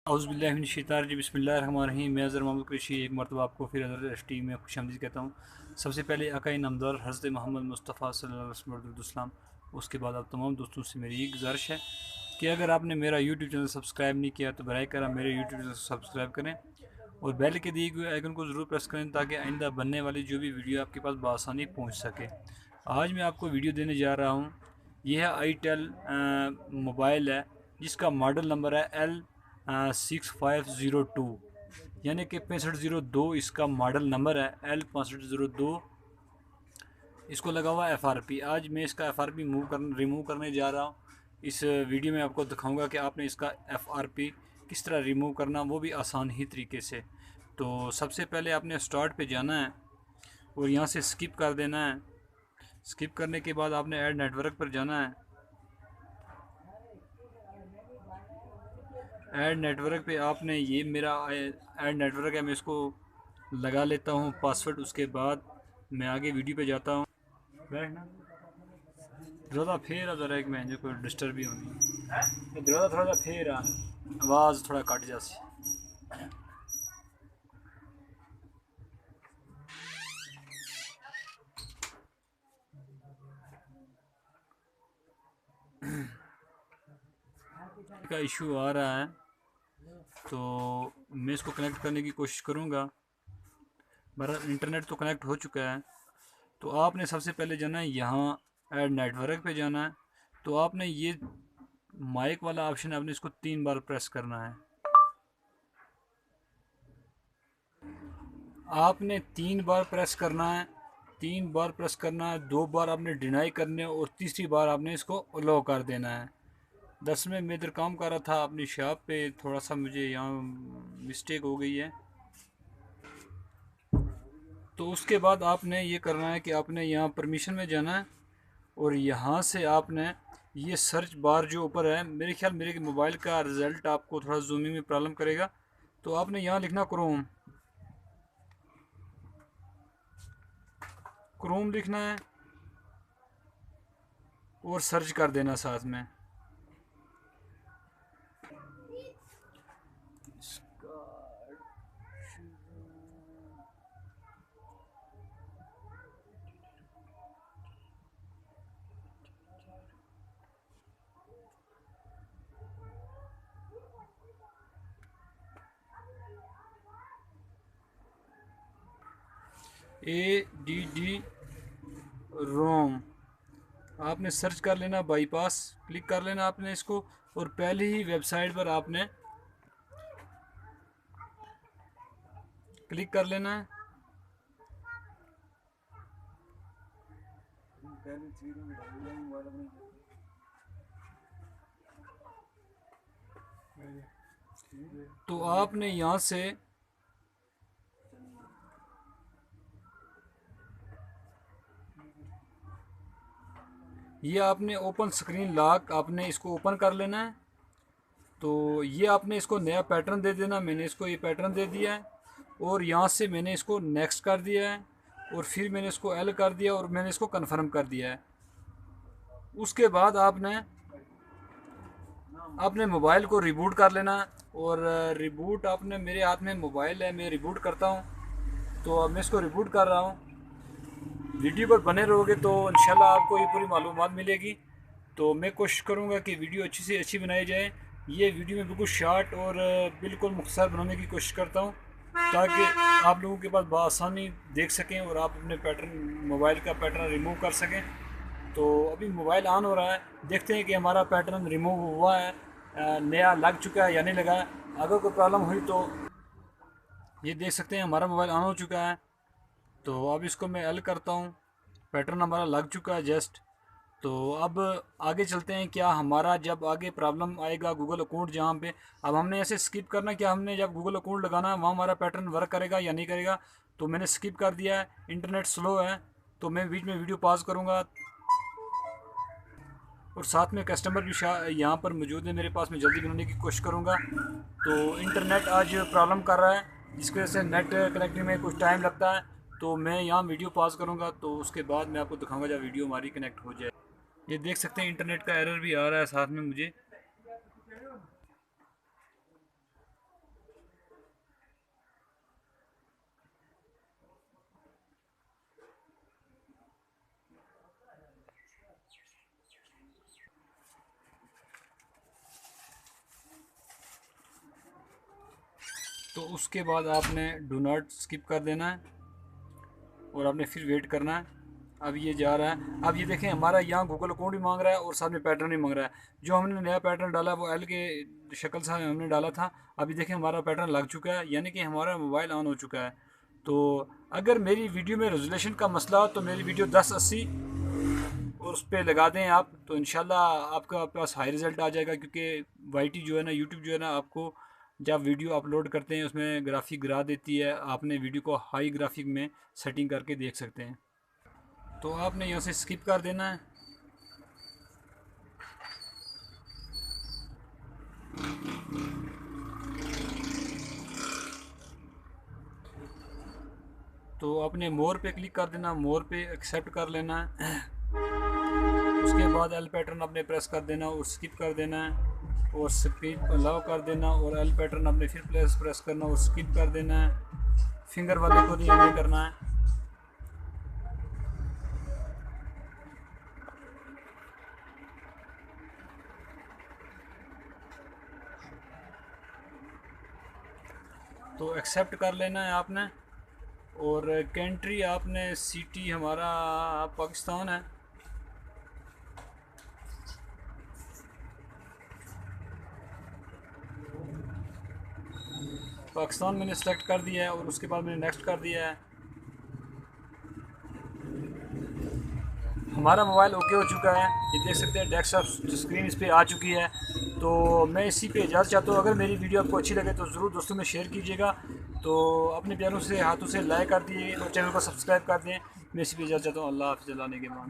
औज़ुबिल्लाहि बिस्मिल्लाहिर्रहमानिर्रहीम। मैं ज़र मोहम्मद कुरैशी एक मरतबा आपको फिर अदर एच टी में खुशामदीद कहता हूँ। सबसे पहले आका नामदार हज़रत मोहम्मद मुस्तफ़ा सल्लल्लाहु अलैहि वसल्लम, उसके बाद आप तमाम दोस्तों से मेरी एक गुजारिश है कि अगर आपने मेरा यूट्यूब चैनल सब्सक्राइब नहीं किया तो बराए करा मेरे यूट्यूब चैनल को सब्सक्राइब करें और बेल के दिए हुए आइकन को ज़रूर प्रेस करें ताकि आइंदा बनने वाली जो भी वीडियो आपके पास बआसानी पहुँच सके। आज मैं आपको वीडियो देने जा रहा हूँ। यह है आईटेल मोबाइल है जिसका मॉडल नंबर है L6502, यानी कि 6502 इसका मॉडल नंबर है। L6502 इसको लगा हुआ FRP। आज मैं इसका FRP रिमूव करने जा रहा हूँ। इस वीडियो में आपको दिखाऊंगा कि आपने इसका FRP किस तरह रिमूव करना, वो भी आसान ही तरीके से। तो सबसे पहले आपने स्टार्ट पे जाना है और यहाँ से स्किप कर देना है। स्किप करने के बाद आपने ऐड नेटवर्क पर जाना है। ऐड नेटवर्क पे आपने, ये मेरा ऐड नेटवर्क है, मैं इसको लगा लेता हूँ पासवर्ड। उसके बाद मैं आगे वीडियो पे जाता हूँ। बैठना ज़्यादा फेर ज़रा एक मैं जो कोई डिस्टर्ब भी होनी ज़्यादा थोड़ा सा फेर आवाज़ थोड़ा कट जासी। का इशू आ रहा है तो मैं इसको कनेक्ट करने की कोशिश करूँगा। मेरा इंटरनेट तो कनेक्ट हो चुका है। तो आपने सबसे पहले जाना है यहाँ ऐड नेटवर्क पे जाना है। तो आपने ये माइक वाला ऑप्शन है, आपने इसको 3 बार प्रेस करना है। आपने 3 बार प्रेस करना है। 3 बार प्रेस करना है, 2 बार आपने डिनाई करने और तीसरी बार आपने इसको अलाउ कर देना है। दस में मैं इधर काम कर रहा था अपनी शॉप पे, थोड़ा सा मुझे यहाँ मिस्टेक हो गई है। तो उसके बाद आपने ये करना है कि आपने यहाँ परमिशन में जाना है और यहाँ से आपने ये सर्च बार जो ऊपर है, मेरे ख्याल मेरे मोबाइल का रिज़ल्ट आपको थोड़ा जूमिंग में प्रॉब्लम करेगा। तो आपने यहाँ लिखना क्रोम, क्रोम लिखना है और सर्च कर देना साथ में। ADD रोम आपने सर्च कर लेना, बाईपास क्लिक कर लेना आपने इसको और पहले ही वेबसाइट पर आपने क्लिक कर लेना है। तो आपने यहाँ से ये आपने ओपन स्क्रीन लॉक आपने इसको ओपन कर लेना है। तो ये आपने इसको नया पैटर्न दे देना। मैंने इसको ये पैटर्न दे दिया है और यहाँ से मैंने इसको नेक्स्ट कर दिया है और फिर मैंने इसको L कर दिया और मैंने इसको कन्फर्म कर दिया है। उसके बाद आपने अपने मोबाइल को रिबूट कर लेना और रिबूट आपने, मेरे हाथ में मोबाइल है, मैं रिबूट करता हूँ। तो अब मैं इसको रिबूट कर रहा हूँ। वीडियो पर बने रहोगे तो इंशाल्लाह आपको ये पूरी मालूमात मिलेगी। तो मैं कोशिश करूँगा कि वीडियो अच्छी से अच्छी बनाई जाए। ये वीडियो मैं बिल्कुल शॉर्ट और बिल्कुल मुख्तसर बनाने की कोशिश करता हूँ ताकि आप लोगों के पास बआसानी देख सकें और आप अपने पैटर्न, मोबाइल का पैटर्न रिमूव कर सकें। तो अभी मोबाइल ऑन हो रहा है, देखते हैं कि हमारा पैटर्न रिमूव हुआ है, नया लग चुका है या नहीं लगा। अगर कोई प्रॉब्लम हुई तो ये देख सकते हैं हमारा मोबाइल ऑन हो चुका है। तो अब इसको मैं L करता हूँ, पैटर्न हमारा लग चुका है जस्ट। तो अब आगे चलते हैं। क्या हमारा जब आगे प्रॉब्लम आएगा गूगल अकाउंट जहाँ पे, अब हमने ऐसे स्किप करना, क्या हमने जब गूगल अकाउंट लगाना है वहाँ हमारा पैटर्न वर्क करेगा या नहीं करेगा। तो मैंने स्किप कर दिया है, इंटरनेट स्लो है तो मैं बीच में वीडियो पॉज करूँगा और साथ में कस्टमर भी यहाँ पर मौजूद है मेरे पास, मैं जल्दी बनाने की कोशिश करूँगा। तो इंटरनेट आज प्रॉब्लम कर रहा है जिसकी वजह से नेट कनेक्टिंग में कुछ टाइम लगता है। तो मैं यहाँ वीडियो पॉज करूँगा तो उसके बाद मैं आपको दिखाऊंगा जब वीडियो हमारी कनेक्ट हो जाए। ये देख सकते हैं इंटरनेट का एरर भी आ रहा है साथ में मुझे। तो उसके बाद आपने डू नॉट स्किप कर देना है और आपने फिर वेट करना है। अब ये जा रहा है। अब ये देखें हमारा यहाँ गूगल अकाउंट भी मांग रहा है और साथ में पैटर्न भी मांग रहा है। जो हमने नया पैटर्न डाला वो एल के शक्ल से हमने डाला था। अभी देखें हमारा पैटर्न लग चुका है, यानी कि हमारा मोबाइल ऑन हो चुका है। तो अगर मेरी वीडियो में रेजोल्यूशन का मसला हो तो मेरी वीडियो 1080 और उस पर लगा दें आप, तो इंशाल्लाह आपका पास हाई रिज़ल्ट आ जाएगा। क्योंकि वाईटी जो है ना, यूट्यूब जो है ना, आपको जब वीडियो अपलोड करते हैं उसमें ग्राफिक गिरा देती है। आपने वीडियो को हाई ग्राफिक में सेटिंग करके देख सकते हैं। तो आपने यहाँ से स्किप कर देना है। तो आपने मोर पे क्लिक कर देना, मोर पे एक्सेप्ट कर लेना है। उसके बाद एल पैटर्न आपने प्रेस कर देना और स्किप कर देना है और स्पीड अलाउ कर देना और एल पैटर्न आपने फिर प्रेस करना और स्किप कर देना है। फिंगर वाले को नहीं हमें करना है। तो एक्सेप्ट कर लेना है आपने। और कंट्री आपने सिटी हमारा पाकिस्तान है। पाकिस्तान मैंने सेलेक्ट कर दिया है और उसके बाद मैंने नेक्स्ट कर दिया है। हमारा मोबाइल ओके हो चुका है, ये देख सकते हैं डेस्कटॉप स्क्रीन इस पर आ चुकी है। तो मैं इसी पे इजाज़त चाहता हूँ। अगर मेरी वीडियो आपको अच्छी लगे तो ज़रूर दोस्तों में शेयर कीजिएगा। तो अपने प्यारों से हाथों से लाइक कर दिए और चैनल को सब्सक्राइब कर दें। मैं इसी पे इजाज़त चाहता हूँ। अल्लाह हाफ़िज़। के बाद